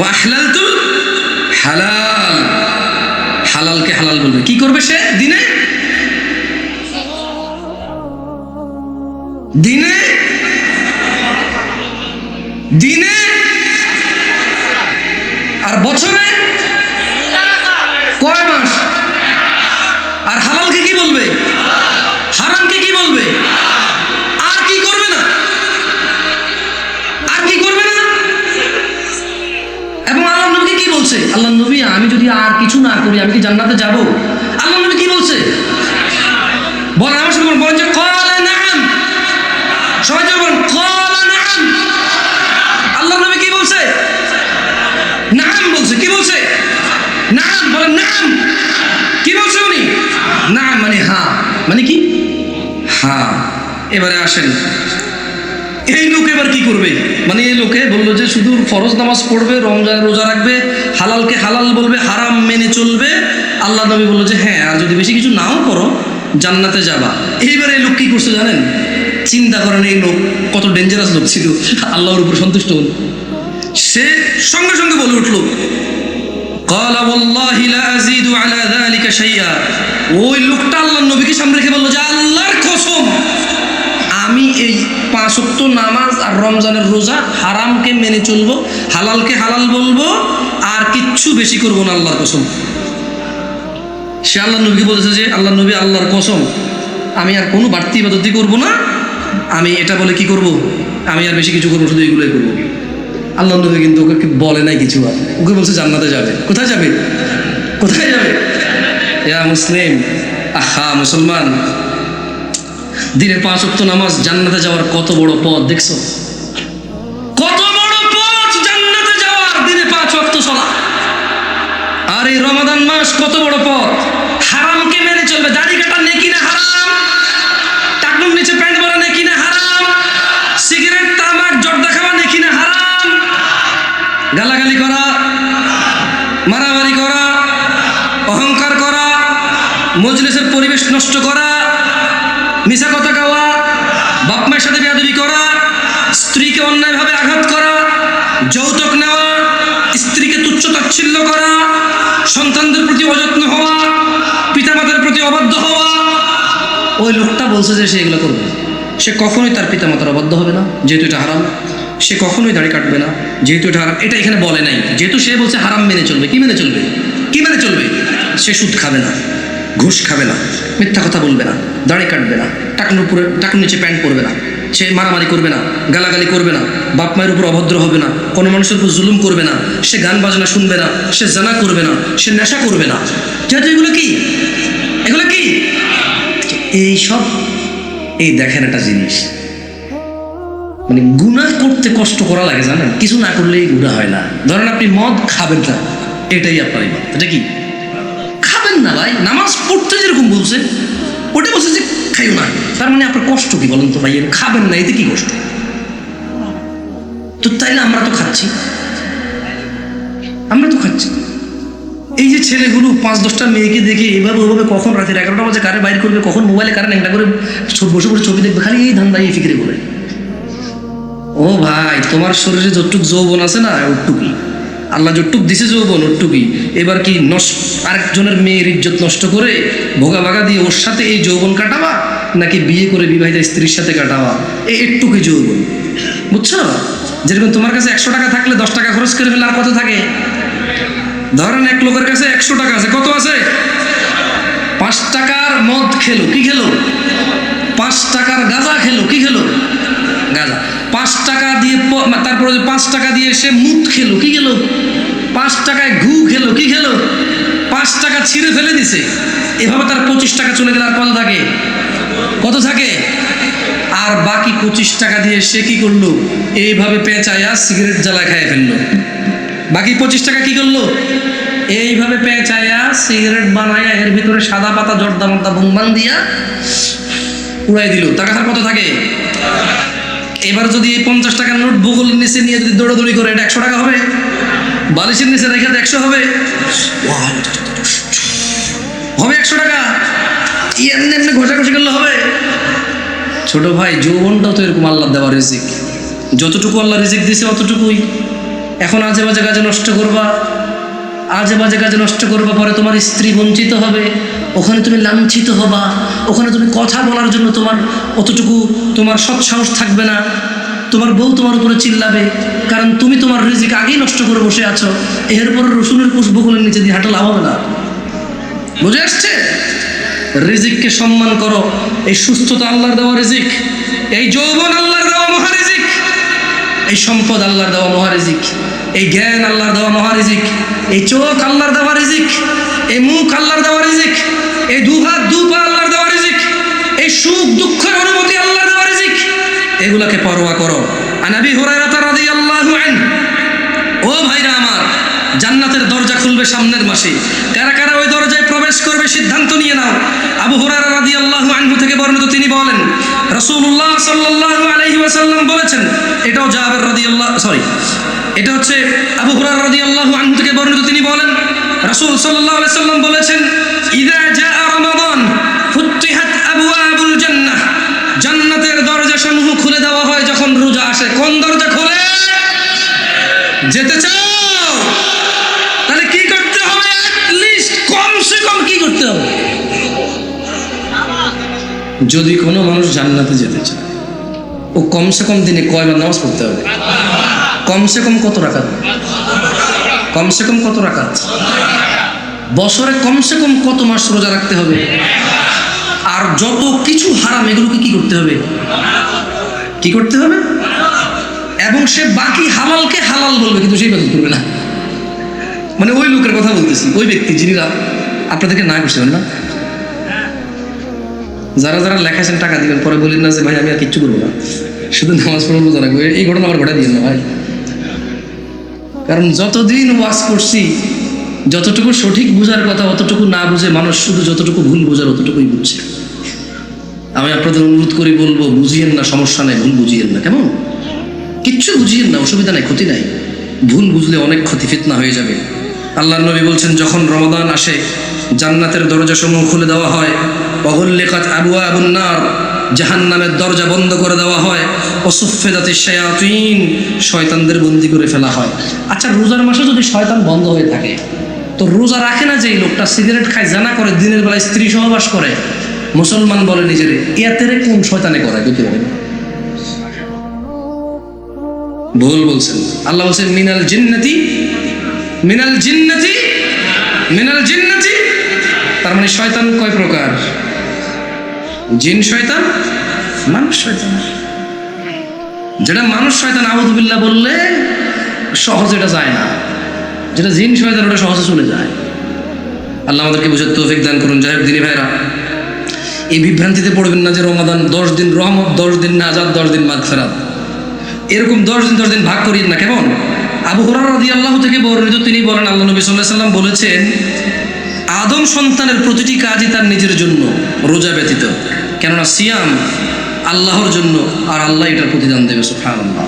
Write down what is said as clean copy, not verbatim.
ওয়া আহলালতুল হালাল, হালালকে হালাল বলবে। কি করবে সে দিনে? দিনে দিনে আর বছরে কয় মাস? আর হালালকে কি বলবে? হারামকে কি বলবে? আর কি করবে না? আর কি করবে না? এবং আল্লাহ নবী কি বলছে? আল্লাহ নবী, আমি যদি আর কিছু না করি আমি কি জান্নাতে যাব? আল্লাহ নবী কি বলছে বলেন? আমার সাথে বলেন যে ক্বালা নাআম। সবাই বলেন ক্বালা নাআম। আল্লাহ নবী কি বলছে? নাআম বলছে। কি বলছে? নাআম। বলেন নাআম। কি বলছে উনি? নাআম মানে হ্যাঁ, মানে কি? হ্যাঁ। এবারে আসেন, এই লোক এবার কি করবে? মানে এই লোকে বললো যে শুধু ফরজ নামাজ পড়বে, রমজানের রোজা রাখবে, হালালকে হালাল বলবে, হারাম মেনে চলবে। আল্লাহ নবী বললো যে হ্যাঁ, আর যদি বেশি কিছু নাও করো জান্নাতে যাবা। এইবার এই লোক কি করছে জানেন? চিন্তা করেন এই লোক কত ডেঞ্জারাস লোক ছিল। আল্লাহর উপর সন্তুষ্ট হল, সে সঙ্গে সঙ্গে বলে উঠল ক্বালা ওয়াল্লাহি লা আযীদু আলা যালিকা শাইআ। ওই লোকটা আল্লাহর নবীকে সামনে রেখে বলল যে আল্লাহর কসম, আমি এই 5 ওয়াক্ত নামাজ আর রমজানের রোজা, হারামকে মেনে চলবো, হালালকে হালাল বলবো, আর কিচ্ছু বেশি করবো না, আল্লাহর কসম। সে আল্লাহ নবীকে বলেছে যে আল্লাহ নবী, আল্লাহর কসম আমি আর কোনো বাড়তি ইবাদতি করবো না, আমি এটা বলে কি করব, আমি আর বেশি কিছু করবো, শুধু এগুলোই করবো। আল্লাহ নবী কিন্তু ওকে বলে নাই কিছু, আর ওকে বলছে জান্নাতে যাবে। কোথায় যাবে? কোথায় যাবে? ইয়া মুসলিম, আহা মুসলমান, দিনে 5 ওয়াক্ত নামাজ, জান্নাতে যাওয়ার কত বড় পথ দেখছো? কত বড় পথ জান্নাতে যাওয়ার, দিনে 5 ওয়াক্ত সালাত। আর এই রমাদান মাস কত বড় পথ। হারামকে মেনে চলবে, দাড়ি কাটা নেকি না হারাম? টাকনুর নিচে প্যান্ট পরা নেকি না হারাম? সিগারেট, তামাক, জর্দা খাওয়া নেকি না হারাম? গালাগালি করা, মারামারি করা, অহংকার করা, মজলিসের পরিবেশ নষ্ট করা, মিছা কথা গাওয়া, বাপ মায়ের সাথে বেয়াদবি করা, স্ত্রীকে অন্যায়ভাবে আঘাত করা, যৌতুক নেওয়া, স্ত্রীকে তুচ্ছ তাচ্ছিল্য করা, সন্তানদের প্রতি অযত্ন হওয়া, পিতামাতার প্রতি অবাধ্য হওয়া। ওই লোকটা বলছে যে সে এগুলো করবে। সে কখনোই তার পিতামাতার অবাধ্য হবে না, যেহেতু এটা হারাম। সে কখনোই দাড়ি কাটবে না, যেহেতু এটা হারাম। এটা এখানে বলে নাই, যেহেতু সে বলছে হারাম মেনে চলবে। কি মেনে চলবে? কি মেনে চলবে? সে সুদ খাবে না, ঘুষ খাবে না, মিথ্যা কথা বলবে না, দাড়ি কাটবে না, টাকনুর নিচে প্যান্ট পরবে না, সে মারামারি করবে না, গালাগালি করবে না, বাপ মায়ের উপর অভদ্র হবে না, কোনো মানুষের উপর জুলুম করবে না, সে গান বাজনা শুনবে না, সে জানা করবে না, সে নেশা করবে না। যেহেতু এগুলো কি, এগুলো কি এই সব, এই দেখেন একটা জিনিস, মানে গুনাহ করতে কষ্ট করা লাগে জানেন, কিছু না করলেই গুনাহ হয় না। ধরেন আপনি মদ খাবেন না, এটাই আপনার ইবাদত। এটা কি? খাবেন না ভাই, নামাজ পড়তে যেরকম বলছে ওটা বলছে যে খাইও না, তার মানে আপনার কষ্ট কি বলেন তো ভাই? খাবেন না, এতে কি কষ্ট? তো তাইলে আমরা তো খাচ্ছি, আমরা তো খাচ্ছি। এই যে ছেলেগুলো 5-10টা মেয়েকে দেখে এভাবে ওভাবে, কখন রাতের 11টা বাজে কারে বাইর করবে, কখন মোবাইলে কারে ন্যাংটা করে বসে বসে ছবি দেখবে, খালি এই ধান্দা, এই ফিকিরে বলে। ও ভাই, তোমার শরীরে যতটুক যৌবন আছে না, ওটুকুই আল্লাহ যতটুক দিছে যৌবন, ওটুকুই। এবার কি আরেকজনের মেয়ের ইজ্জত নষ্ট করে ভোগা ভাগা দিয়ে ওর সাথে এই যৌবন কাটাবা, নাকি বিয়ে করে বিবাহিত স্ত্রীর সাথে কাটাবা? একটুকুই যৌবন, বুঝছো? যেরকম তোমার কাছে 100 টাকা থাকলে 10 টাকা খরচ করে ফেলে, আর কত থাকে? ধরেন এক লোকের কাছে 100 টাকা আছে, কত আছে? 5 টাকার মদ খেলো, কি খেলো? 5 টাকার গাঁজা খেলো, কি খেলো? গাঁজা। 5 টাকা দিয়ে, তারপরে 5 টাকা দিয়ে সে মুদ খেলো, কি খেলো? 5 টাকায় ঘু খেলো, কি খেলো? 5 টাকা ছিঁড়ে ফেলে দিছে। এভাবে তার 25 টাকা চলে গেলে আর কত থাকে? কত থাকে? আর বাকি 25 টাকা দিয়ে সে কি করলো? এইভাবে পেঁচায়া সিগারেট জ্বালা খাইয়ে ফেললো। বাকি 25 টাকা কি করলো? এইভাবে পেঁচায়া সিগারেট বানায়া এর ভিতরে সাদা পাতা, জর্দা মর্দা বুংবাং দিয়া উড়াই দিল। তার কাছে কত থাকে? এবার যদি এই 50 টাকার নোট বগলের নিচে নিয়ে যদি দৌড়াদৌড়ি করে, এটা 100 টাকা হবে? বালিশের নিচে রেখে 100 হবে? হবে 100 টাকা? এমনি এমনি ঘষাঘষি করলে হবে? ছোট ভাই, যৌবনটাও তো এরকম আল্লাহ দেওয়া রিজিক। যতটুকু আল্লাহ রিজিক দিয়েছে অতটুকুই। এখন আজে বাজে কাজে নষ্ট করবা, আজে বাজে কাজে নষ্ট করবা, পরে তোমার স্ত্রী বঞ্চিত হবে, ওখানে তুমি লাঞ্ছিত হবা, ওখানে তুমি কথা বলার জন্য তোমার অতটুকু তোমার সৎসাহস থাকবে না, তোমার বউ তোমার উপরে চিল্লাবে, কারণ তুমি তোমার রিজিক আগেই নষ্ট করে বসে আছো। এরপর রসুনের পুষ্পগুলোর নিচে দিয়ে হাঁটা লাভ হবে না। বুঝে আসছে? রিজিককে সম্মান করো। এই সুস্থতা আল্লাহর দেওয়া রিজিক, এই যৌবন আল্লাহর দেওয়া মহারিজিক, এই সম্পদ আল্লাহর দেওয়া মহারিজিক, এই জ্ঞান আল্লাহর দেওয়া মহারিজিক, এই চোখ আল্লাহর দেওয়া রিজিক, এই মুখ আল্লাহর দেওয়া রিজিক, এই দুহাত দুপা আল্লাহর দেওয়া রিজিক, এই সুখ দুঃখের অনুমতি আল্লাহর দেওয়া রিজিক, এগুলাকে পরোয়া করো। আন আবি হুরায়রা রাদিয়াল্লাহু আনহু, ও ভাইরা আমার, জান্নাতের দরজা খুলবে সামনের মাসে, কারা কারা ওই দরজায় প্রবেশ করবে সিদ্ধান্ত নিয়ে নাও। আবু হুরায়রা রাদিয়াল্লাহু আনহু থেকে বর্ণিত, তিনি বলেন রাসূলুল্লাহ সাল্লাল্লাহু আলাইহি ওয়াসাল্লাম বলেছেন, এটাও জাবের রাদিয়াল্লাহু এটা হচ্ছে আবু হুরায়রা রাদিয়াল্লাহু আনহু থেকে বর্ণিত, তিনি বলেন রাসূল সাল্লাল্লাহু আলাইহি ওয়াসাল্লাম বলেছেন, ইযা জাআ রমাদান ফুতিহাত আবওয়াবুল জান্নাহ, জান্নাতের দরজাসমূহ খুলে দেওয়া হয় যখন রোজা আসে। কোন দরজা খোলে? যেতে চাও? তাহলে কি করতে হবে? অ্যাটলিস্ট কমসে কম কি করতে হবে? যদি কোনো মানুষ জান্নাতে যেতে চায়, ও কমসে কম দিনে কয়বার নামাজ পড়তে হবে? কমসে কম কত রাকাত? কমসে কম কত রাকাত? বছরে কমসে কম কত মাস রোজা রাখতে হবে? আর যত কিছু হারাম এগুলোকে কি করতে হবে? কি করতে হবে? এবং সে বাকি হালালকে হালাল বলবে, কিন্তু সেই ইবাদত করবে না। মানে ওই লোকের কথা বলতেছি, ওই ব্যক্তি যিনি আপনাদেরকে না করতে পারেন না, যারা যারা লেখাছেন টাকা দিবেন, পরে বলেন না যে ভাই আমি আর কিচ্ছু করবো না, শুধু নামাজ পড়বো, রোজা রাখবো। এই ঘটনা আমার ঘটা দিয়েন না ভাই, কারণ যতদিন ওয়াজ করছি, যতটুকু সঠিক বুঝার কথা অতটুকু না বুঝে মানুষ শুধু যতটুকু ভুল বোঝার অতটুকুই বুঝছে। আমি আপনাদের অনুরোধ করি, বলবো বুঝিয়েন না, সমস্যা নাই, ভুল বুঝিয়েন না। কেমন? কিচ্ছু বুঝিয়েন না, অসুবিধা নাই, ক্ষতি নাই। ভুল বুঝলে অনেক ক্ষতি, ফিতনা হয়ে যাবে। আল্লাহর নবী বলছেন, যখন রমাদান আসে জান্নাতের দরজাসমূহ খুলে দেওয়া হয়, ওয়াগুল্লিকাত আবওয়াবুন নার, জাহান্নামের দরজা বন্ধ করে দেওয়া হয়, ওয়াসুফফিদাতিশ শায়াতিন, শয়তানদের বন্দী করে ফেলা হয়। আচ্ছা, রোজার মাসে যদি শয়তান বন্ধ হয়ে থাকে, তো রোজা রাখে না যে লোকটা, সিগারেট খায়, জানা করে, দিনের বেলায় স্ত্রী সহবাস করে, মুসলমান বলে নিজেরে, ইয়াতেরে কোন শয়তানে করায়? বুঝতে পারেন? ভুল বলছেন। আল্লাহ বলছেন মিনাল জিন্নাতি, মিনাল জিন্নাতি, মিনাল জিন্নাতি। তার মানে শয়তান কয় প্রকার? জিন শয়তান, মানুষ শয়তান। যেটা মানুষ শয়তান আউযুবিল্লাহ বললে সহজে এটা যায় না, যেটা জিন শয়তান ওটা সহজে চলে যায়। আল্লাহ আমাদেরকে বুঝার তৌফিক দান করুন। যাই হোক দিনী ভাইরা, এই বিভ্রান্তিতে পড়বেন না যে রমাদান 10 দিন রহমত, 10 দিন নাজাত, 10 দিন মাগফিরাত, এরকম 10 দিন ভাগ করিয়েন না। কেমন? আবু হুরায়রা রাদিয়াল্লাহু থেকে বর্ণিত, তিনি বলেন আল্লাহ নবী সাল্লাল্লাহু আলাইহি ওয়াসাল্লাম বলেছেন, আদম সন্তানের প্রতিটি কাজই তার নিজের জন্য, রোজা ব্যতীত। কেননা সিয়াম আল্লাহর জন্য, আর আল্লাহ এটার প্রতিদান দেবে। সুবহানাল্লাহ।